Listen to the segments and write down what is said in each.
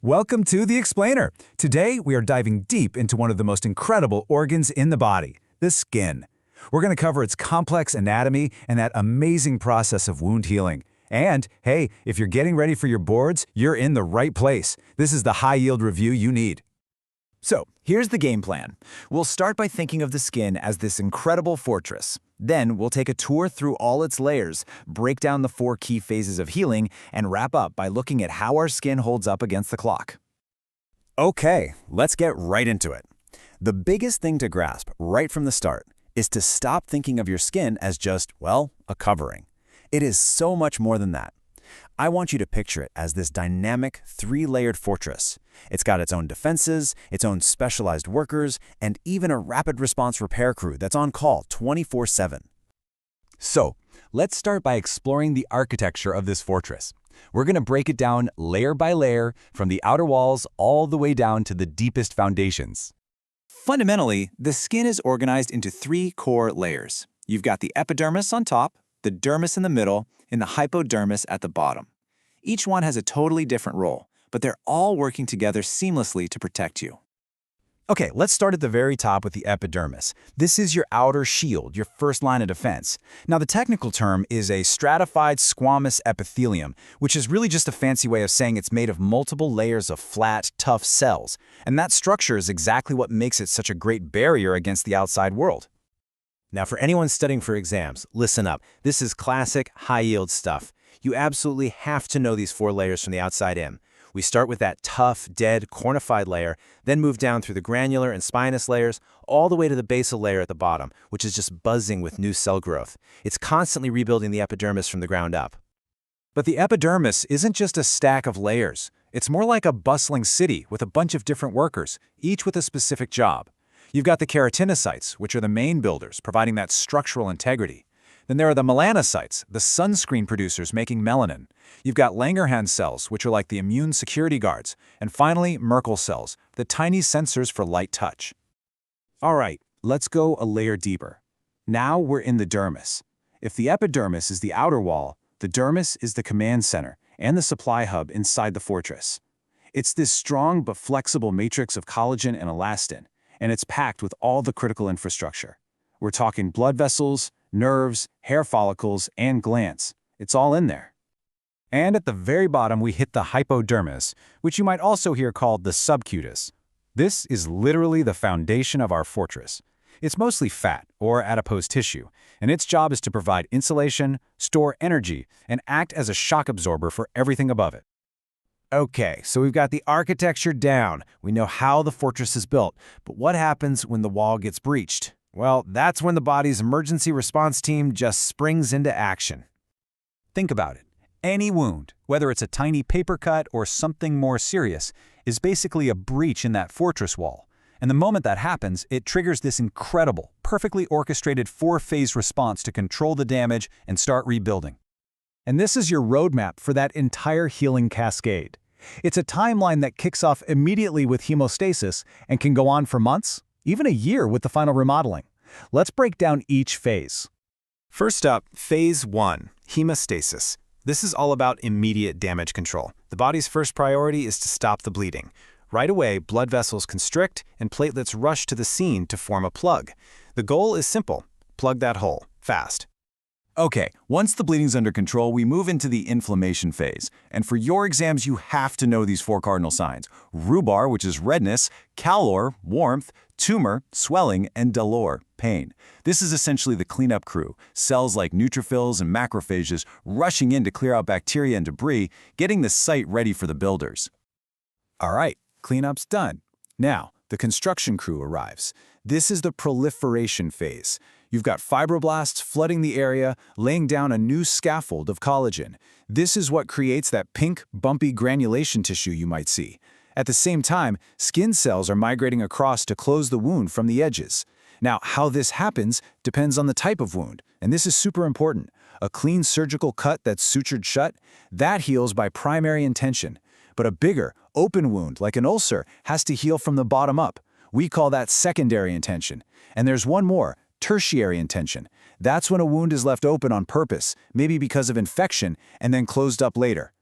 Welcome to The Explainer. Today, we are diving deep into one of the most incredible organs in the body, the skin. We're going to cover its complex anatomy and that amazing process of wound healing. And, hey, if you're getting ready for your boards, you're in the right place. This is the high-yield review you need. So, here's the game plan. We'll start by thinking of the skin as this incredible fortress. Then, we'll take a tour through all its layers, break down the 4 key phases of healing, and wrap up by looking at how our skin holds up against the clock. Okay, let's get right into it. The biggest thing to grasp right from the start is to stop thinking of your skin as just, well, a covering. It is so much more than that. I want you to picture it as this dynamic, 3-layered fortress. It's got its own defenses, its own specialized workers, and even a rapid response repair crew that's on call 24/7. So, let's start by exploring the architecture of this fortress. We're going to break it down layer by layer, from the outer walls all the way down to the deepest foundations. Fundamentally, the skin is organized into 3 core layers. You've got the epidermis on top, the dermis in the middle, and the hypodermis at the bottom. Each one has a totally different role, but they're all working together seamlessly to protect you. Okay, let's start at the very top with the epidermis. This is your outer shield, your first line of defense. Now, the technical term is a stratified squamous epithelium, which is really just a fancy way of saying it's made of multiple layers of flat, tough cells. And that structure is exactly what makes it such a great barrier against the outside world. Now, for anyone studying for exams, listen up. This is classic, high-yield stuff. You absolutely have to know these 4 layers from the outside in. We start with that tough, dead, cornified layer, then move down through the granular and spinous layers, all the way to the basal layer at the bottom, which is just buzzing with new cell growth. It's constantly rebuilding the epidermis from the ground up. But the epidermis isn't just a stack of layers. It's more like a bustling city with a bunch of different workers, each with a specific job. You've got the keratinocytes, which are the main builders, providing that structural integrity. Then there are the melanocytes, the sunscreen producers making melanin. You've got Langerhans cells, which are like the immune security guards. And finally, Merkel cells, the tiny sensors for light touch. All right, let's go a layer deeper. Now we're in the dermis. If the epidermis is the outer wall, the dermis is the command center and the supply hub inside the fortress. It's this strong but flexible matrix of collagen and elastin, and it's packed with all the critical infrastructure. We're talking blood vessels, nerves, hair follicles, and glands. It's all in there. And at the very bottom, we hit the hypodermis, which you might also hear called the subcutis. This is literally the foundation of our fortress. It's mostly fat, or adipose tissue, and its job is to provide insulation, store energy, and act as a shock absorber for everything above it. Okay, so we've got the architecture down. We know how the fortress is built, but what happens when the wall gets breached? Well, that's when the body's emergency response team just springs into action. Think about it. Any wound, whether it's a tiny paper cut or something more serious, is basically a breach in that fortress wall. And the moment that happens, it triggers this incredible, perfectly orchestrated 4-phase response to control the damage and start rebuilding. And this is your roadmap for that entire healing cascade. It's a timeline that kicks off immediately with hemostasis and can go on for months, even a year with the final remodeling. Let's break down each phase. First up, phase 1, hemostasis. This is all about immediate damage control. The body's first priority is to stop the bleeding. Right away, blood vessels constrict and platelets rush to the scene to form a plug. The goal is simple: plug that hole, fast. Okay, once the bleeding's under control, we move into the inflammation phase. And for your exams, you have to know these 4 cardinal signs: rhubarb, which is redness; calor, warmth; tumor, swelling; and dolor, pain. This is essentially the cleanup crew, cells like neutrophils and macrophages rushing in to clear out bacteria and debris, getting the site ready for the builders. All right, cleanup's done. Now, the construction crew arrives. This is the proliferation phase. You've got fibroblasts flooding the area, laying down a new scaffold of collagen. This is what creates that pink, bumpy granulation tissue you might see. At the same time, skin cells are migrating across to close the wound from the edges. Now, how this happens depends on the type of wound, and this is super important. A clean surgical cut that's sutured shut, that heals by primary intention. But a bigger, open wound, like an ulcer, has to heal from the bottom up. We call that secondary intention. And there's one more: tertiary intention. That's when a wound is left open on purpose, maybe because of infection, and then closed up later.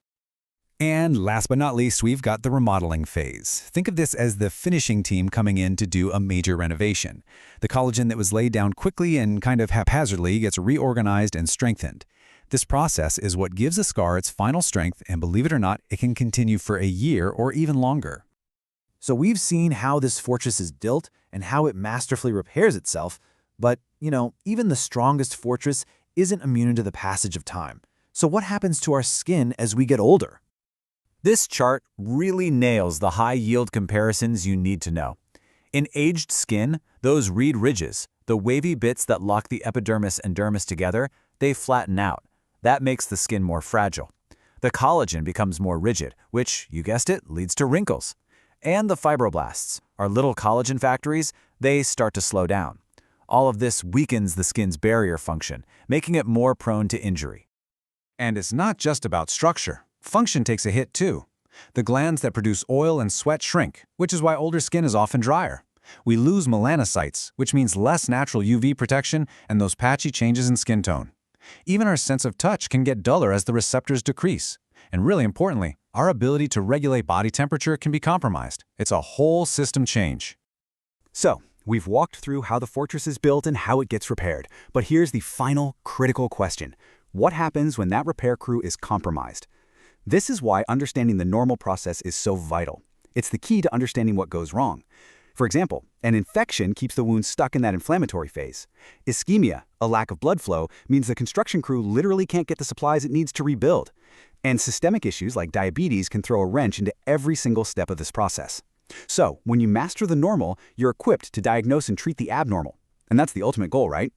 And last but not least, we've got the remodeling phase. Think of this as the finishing team coming in to do a major renovation. The collagen that was laid down quickly and kind of haphazardly gets reorganized and strengthened. This process is what gives a scar its final strength, and believe it or not, it can continue for a year or even longer. So we've seen how this fortress is built and how it masterfully repairs itself, but, even the strongest fortress isn't immune to the passage of time. So what happens to our skin as we get older? This chart really nails the high-yield comparisons you need to know. In aged skin, those reed ridges, the wavy bits that lock the epidermis and dermis together, they flatten out. That makes the skin more fragile. The collagen becomes more rigid, which, you guessed it, leads to wrinkles. And the fibroblasts, our little collagen factories, they start to slow down. All of this weakens the skin's barrier function, making it more prone to injury. And it's not just about structure. Function takes a hit too. The glands that produce oil and sweat shrink, which is why older skin is often drier. We lose melanocytes, which means less natural UV protection and those patchy changes in skin tone. Even our sense of touch can get duller as the receptors decrease. And really importantly, our ability to regulate body temperature can be compromised. It's a whole system change. So, we've walked through how the fortress is built and how it gets repaired. But here's the final, critical question. What happens when that repair crew is compromised? This is why understanding the normal process is so vital. It's the key to understanding what goes wrong. For example, an infection keeps the wound stuck in that inflammatory phase. Ischemia, a lack of blood flow, means the construction crew literally can't get the supplies it needs to rebuild. And systemic issues like diabetes can throw a wrench into every single step of this process. So, when you master the normal, you're equipped to diagnose and treat the abnormal. And that's the ultimate goal, right?